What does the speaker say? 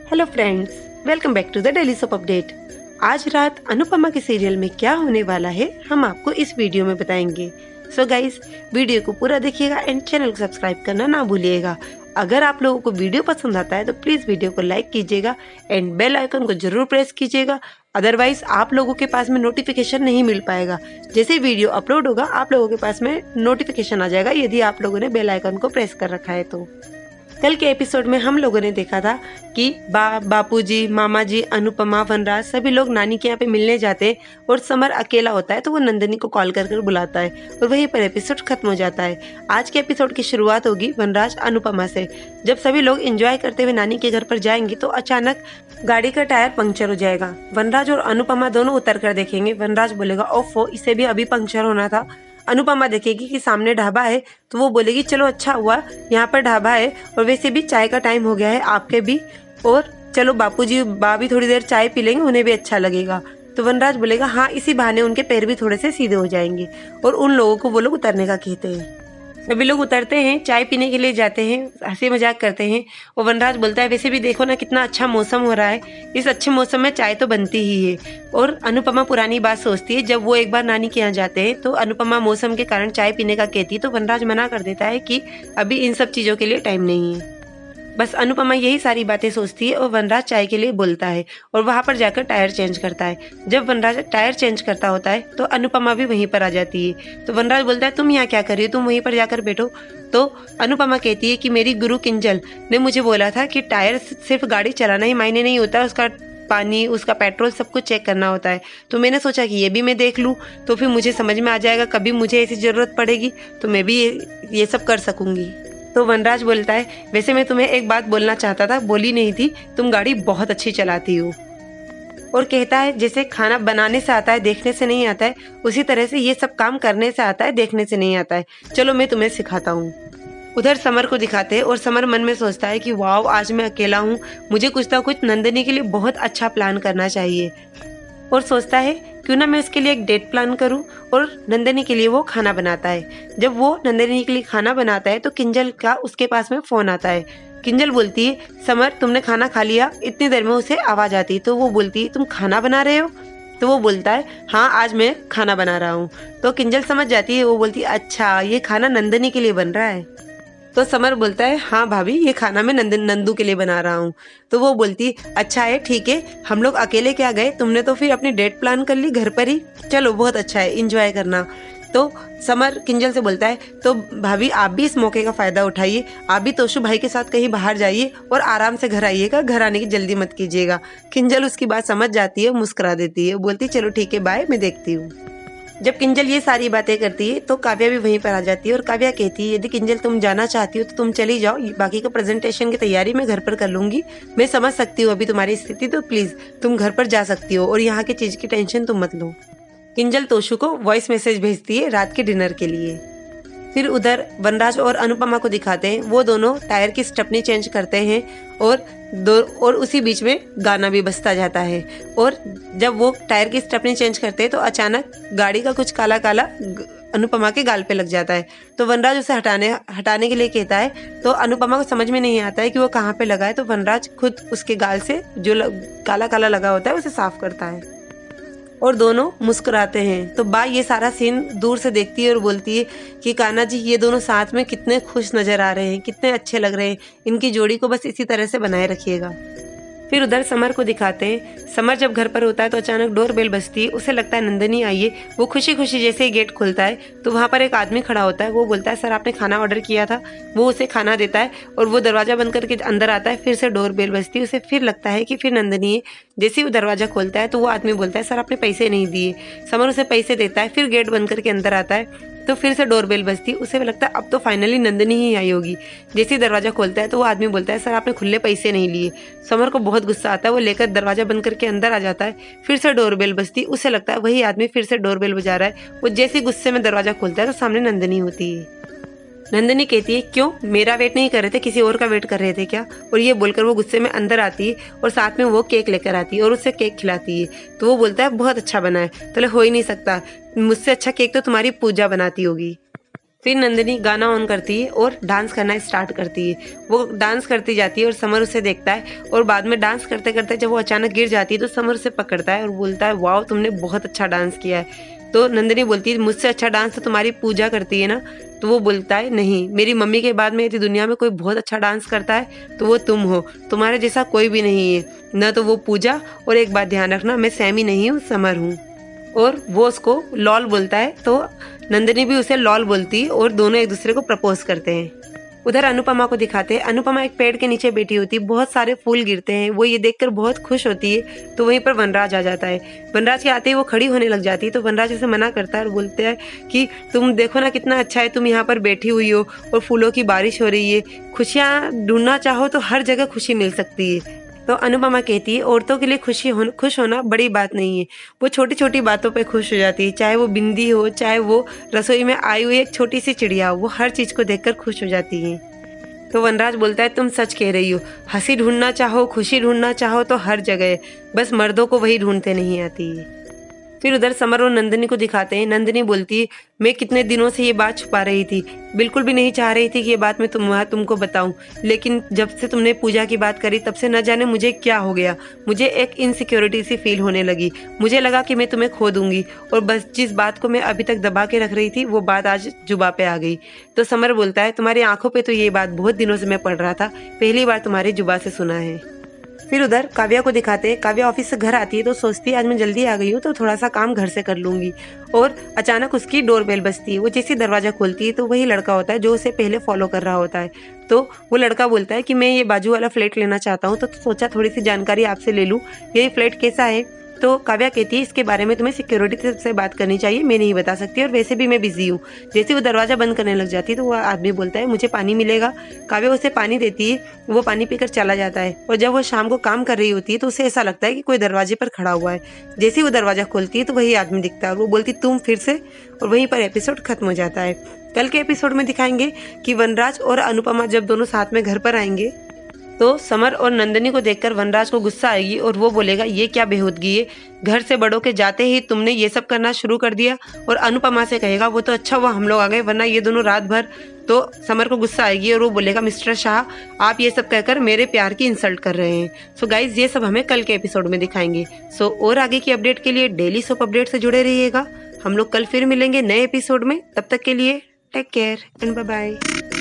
Hello friends, welcome back to the daily soap update. आज रात अनुपमा के सीरियल में क्या होने वाला है हम आपको इस वीडियो में बताएंगे। सो गाइस, वीडियो को पूरा देखिएगा एंड चैनल को सब्सक्राइब करना ना भूलिएगा। अगर आप लोगों को वीडियो पसंद आता है तो प्लीज वीडियो को लाइक कीजिएगा एंड बेल आइकन को जरूर प्रेस कीजिएगा। अदरवाइज आप लोगों के पास में नोटिफिकेशन नहीं मिल पाएगा। जैसे वीडियो अपलोड होगा आप लोगों के पास में नोटिफिकेशन आ जाएगा यदि आप लोगों ने बेल आइकन को प्रेस कर रखा है तो। कल के एपिसोड में हम लोगों ने देखा था कि बापूजी, मामा जी, अनुपमा, वनराज सभी लोग नानी के यहाँ पे मिलने जाते हैं और समर अकेला होता है तो वो नंदिनी को कॉल कर बुलाता है और वहीं पर एपिसोड खत्म हो जाता है। आज के एपिसोड की शुरुआत होगी वनराज अनुपमा से। जब सभी लोग एंजॉय करते हुए नानी के घर पर जाएंगे तो अचानक गाड़ी का टायर पंक्चर हो जाएगा। वनराज और अनुपमा दोनों उतर कर देखेंगे। वनराज बोलेगा ओफो, इसे भी अभी पंक्चर होना था। अनुपमा देखेगी कि सामने ढाबा है तो वो बोलेगी चलो अच्छा हुआ यहाँ पर ढाबा है और वैसे भी चाय का टाइम हो गया है आपके भी, और चलो बापूजी भी थोड़ी देर चाय पी लेंगे, उन्हें भी अच्छा लगेगा। तो वनराज बोलेगा हाँ, इसी बहाने उनके पैर भी थोड़े से सीधे हो जाएंगे और उन लोगों को वो लोग उतरने का कहते हैं। सभी लोग उतरते हैं, चाय पीने के लिए जाते हैं, हंसी मजाक करते हैं और वनराज बोलता है वैसे भी देखो ना कितना अच्छा मौसम हो रहा है, इस अच्छे मौसम में चाय तो बनती ही है। और अनुपमा पुरानी बात सोचती है, जब वो एक बार नानी के यहाँ जाते हैं तो अनुपमा मौसम के कारण चाय पीने का कहती है तो वनराज मना कर देता है कि अभी इन सब चीज़ों के लिए टाइम नहीं है। बस अनुपमा यही सारी बातें सोचती है और वनराज चाय के लिए बोलता है और वहाँ पर जाकर टायर चेंज करता है। जब वनराज टायर चेंज करता होता है तो अनुपमा भी वहीं पर आ जाती है। तो वनराज बोलता है तुम यहाँ क्या कर रही हो, तुम वहीं पर जाकर बैठो। तो अनुपमा कहती है कि मेरी गुरु किंजल ने मुझे बोला था कि टायर सिर्फ गाड़ी चलाना ही मायने नहीं होता, उसका पानी, उसका पेट्रोल सब कुछ चेक करना होता है। तो मैंने सोचा कि ये भी मैं देख लूँ तो फिर मुझे समझ में आ जाएगा, कभी मुझे ऐसी ज़रूरत पड़ेगी तो मैं भी ये सब कर सकूँगी। तो वनराज बोलता है वैसे मैं तुम्हें एक बात बोलना चाहता था, बोली नहीं थी, तुम गाड़ी बहुत अच्छी चलाती हो। और कहता है जैसे खाना बनाने से आता है देखने से नहीं आता है, उसी तरह से ये सब काम करने से आता है देखने से नहीं आता है, चलो मैं तुम्हें सिखाता हूँ। उधर समर को दिखाते हैं और समर मन में सोचता है कि वाओ, आज मैं अकेला हूँ, मुझे कुछ ना कुछ नंदिनी के लिए बहुत अच्छा प्लान करना चाहिए। और सोचता है क्यों ना मैं उसके लिए एक डेट प्लान करूं और नंदिनी के लिए वो खाना बनाता है। जब वो नंदिनी के लिए खाना बनाता है तो किंजल का उसके पास में फ़ोन आता है। किंजल बोलती है समर तुमने खाना खा लिया, इतनी देर में उसे आवाज़ आती है तो वो बोलती है तुम खाना बना रहे हो। तो वो बोलता है हाँ, आज मैं खाना बना रहा हूँ। तो किंजल समझ जाती है, वो बोलती है अच्छा ये खाना नंदिनी के लिए बन रहा है। तो समर बोलता है हाँ भाभी, ये खाना मैं नंदू के लिए बना रहा हूँ। तो वो बोलती अच्छा है, ठीक है, हम लोग अकेले क्या गए, तुमने तो फिर अपनी डेट प्लान कर ली घर पर ही, चलो बहुत अच्छा है, इंजॉय करना। तो समर किंजल से बोलता है तो भाभी आप भी इस मौके का फ़ायदा उठाइए, आप भी तोशु भाई के साथ कहीं बाहर जाइए और आराम से घर आइएगा, घर आने की जल्दी मत कीजिएगा। किंजल उसकी बात समझ जाती है, मुस्कुरा देती है, बोलती चलो ठीक है बाय, मैं देखती हूँ। जब किंजल ये सारी बातें करती है तो काव्या भी वहीं पर आ जाती है और काव्या कहती है यदि किंजल तुम जाना चाहती हो तो तुम चली जाओ, बाकी का प्रेजेंटेशन की तैयारी मैं घर पर कर लूंगी, मैं समझ सकती हूँ अभी तुम्हारी स्थिति, तो प्लीज तुम घर पर जा सकती हो और यहाँ की चीज की टेंशन तुम मत लो। किंजल तोशु को वॉइस मैसेज भेजती है रात के डिनर के लिए। फिर उधर वनराज और अनुपमा को दिखाते हैं, वो दोनों टायर की स्टेपनी चेंज करते हैं और उसी बीच में गाना भी बजता जाता है। और जब वो टायर की स्टेपनी चेंज करते हैं तो अचानक गाड़ी का कुछ काला काला अनुपमा के गाल पे लग जाता है। तो वनराज उसे हटाने के लिए कहता है तो अनुपमा को समझ में नहीं आता है कि वो कहाँ पे लगा है। तो वनराज खुद उसके गाल से जो काला काला लगा होता है उसे साफ करता है और दोनों मुस्कुराते हैं। तो बा ये सारा सीन दूर से देखती है और बोलती है कि कान्हा जी ये दोनों साथ में कितने खुश नजर आ रहे हैं, कितने अच्छे लग रहे हैं, इनकी जोड़ी को बस इसी तरह से बनाए रखिएगा। फिर उधर समर को दिखाते हैं। समर जब घर पर होता है तो अचानक डोर बेल बजती है, उसे लगता है नंदिनी आई है। वो खुशी खुशी जैसे ही गेट खुलता है तो वहाँ पर एक आदमी खड़ा होता है। वो बोलता है सर आपने खाना ऑर्डर किया था। वो उसे खाना देता है और वो दरवाजा बंद करके अंदर आता है। फिर से डोर बेल बजती है, उसे फिर लगता है कि फिर नंदिनी है। जैसे ही वो दरवाजा खोलता है तो वो आदमी बोलता है सर आपने पैसे नहीं दिए। समर उसे पैसे देता है, फिर गेट बंद करके अंदर आता है तो फिर से डोरबेल बजती, उसे लगता है अब तो फाइनली नंदिनी ही आई होगी। जैसे ही दरवाजा खोलता है तो वो आदमी बोलता है सर आपने खुले पैसे नहीं लिए। समर को बहुत गुस्सा आता है, वो लेकर दरवाजा बंद करके अंदर आ जाता है। फिर से डोरबेल बजती, उसे लगता है वही आदमी फिर से डोरबेल बजा रहा है। वो जैसे गुस्से में दरवाजा खोलता है तो सामने नंदिनी होती है। नंदिनी कहती है क्यों, मेरा वेट नहीं कर रहे थे, किसी और का वेट कर रहे थे क्या। और ये बोलकर वो गुस्से में अंदर आती है और साथ में वो केक लेकर आती है और उससे केक खिलाती है। तो वो बोलता है बहुत अच्छा बना है। तो हो ही नहीं सकता, मुझसे अच्छा केक तो तुम्हारी पूजा बनाती होगी। फिर नंदिनी गाना ऑन करती है और डांस करना स्टार्ट करती है। वो डांस करती जाती है और समर उसे देखता है और बाद में डांस करते करते जब वो अचानक गिर जाती है तो समर उसे पकड़ता है और बोलता है वाह तुमने बहुत अच्छा डांस किया है। तो नंदिनी बोलती है मुझसे अच्छा डांस तो तुम्हारी पूजा करती है ना। तो वो बोलता है नहीं, मेरी मम्मी के बाद में यदि दुनिया में कोई बहुत अच्छा डांस करता है तो वो तुम हो, तुम्हारे जैसा कोई भी नहीं है, न तो वो पूजा, और एक बात ध्यान रखना मैं सैमी नहीं हूँ, समर हूँ। और वो उसको लॉल बोलता है तो नंदिनी भी उसे लॉल बोलती है और दोनों एक दूसरे को प्रपोज करते हैं। उधर अनुपमा को दिखाते हैं। अनुपमा एक पेड़ के नीचे बैठी होती है, बहुत सारे फूल गिरते हैं, वो ये देखकर बहुत खुश होती है। तो वहीं पर वनराज आ जाता है। वनराज के आते ही वो खड़ी होने लग जाती है तो वनराज उसे मना करता है और बोलते हैं कि तुम देखो ना कितना अच्छा है, तुम यहाँ पर बैठी हुई हो और फूलों की बारिश हो रही है, खुशियाँ ढूंढना चाहो तो हर जगह खुशी मिल सकती है। तो अनुपमा कहती है औरतों के लिए खुश होना बड़ी बात नहीं है, वो छोटी छोटी बातों पे खुश हो जाती है, चाहे वो बिंदी हो, चाहे वो रसोई में आई हुई एक छोटी सी चिड़िया हो, वो हर चीज़ को देखकर खुश हो जाती है। तो वनराज बोलता है तुम सच कह रही हो, हंसी ढूंढना चाहो, खुशी ढूंढना चाहो तो हर जगह, बस मर्दों को वही ढूंढते नहीं आती है। फिर उधर समर और नंदिनी को दिखाते हैं। नंदिनी बोलती है मैं कितने दिनों से ये बात छुपा रही थी, बिल्कुल भी नहीं चाह रही थी कि ये बात मैं तुमको बताऊं, लेकिन जब से तुमने पूजा की बात करी तब से न जाने मुझे क्या हो गया, मुझे एक इनसिक्योरिटी सी फील होने लगी, मुझे लगा कि मैं तुम्हें खो दूंगी, और बस जिस बात को मैं अभी तक दबा के रख रही थी वो बात आज जुबा पे आ गई। तो समर बोलता है तुम्हारी आंखों पे तो ये बात बहुत दिनों से मैं पढ़ रहा था, पहली बार तुम्हारी जुबा से सुना है। फिर उधर काव्या को दिखाते हैं। काव्या ऑफिस से घर आती है तो सोचती है आज मैं जल्दी आ गई हूँ तो थोड़ा सा काम घर से कर लूंगी, और अचानक उसकी डोरबेल बजती है। वो जैसे दरवाजा खोलती है तो वही लड़का होता है जो उसे पहले फॉलो कर रहा होता है। तो वो लड़का बोलता है कि मैं ये बाजू वाला फ्लैट लेना चाहता हूँ, तो सोचा थोड़ी सी जानकारी आपसे ले लूँ, ये फ्लैट कैसा है। तो काव्या कहती है इसके बारे में तुम्हें सिक्योरिटी से बात करनी चाहिए, मैं नहीं बता सकती और वैसे भी मैं बिजी हूँ। जैसे वो दरवाजा बंद करने लग जाती है तो वो आदमी बोलता है मुझे पानी मिलेगा। काव्या उसे पानी देती है, वो पानी पीकर चला जाता है। और जब वो शाम को काम कर रही होती है तो उसे ऐसा लगता है कि कोई दरवाजे पर खड़ा हुआ है। जैसे ही वो दरवाजा खोलती है तो वही आदमी दिखता है और वो बोलती तुम फिर से, और वहीं पर एपिसोड खत्म हो जाता है। कल के एपिसोड में दिखाएंगे कि वनराज और अनुपमा जब दोनों साथ में घर पर आएंगे तो समर और नंदिनी को देखकर वनराज को गुस्सा आएगी और वो बोलेगा ये क्या बेहूदगी है, घर से बड़ों के जाते ही तुमने ये सब करना शुरू कर दिया। और अनुपमा से कहेगा वो तो अच्छा हुआ हम लोग आ गए, वरना ये दोनों रात भर। तो समर को गुस्सा आएगी और वो बोलेगा मिस्टर शाह आप ये सब कहकर मेरे प्यार की इंसल्ट कर रहे हैं। सो गाइज ये सब हमें कल के एपिसोड में दिखाएंगे। सो और आगे की अपडेट के लिए डेली सोप अपडेट से जुड़े रहिएगा। हम लोग कल फिर मिलेंगे नए एपिसोड में, तब तक के लिए take care and bye bye.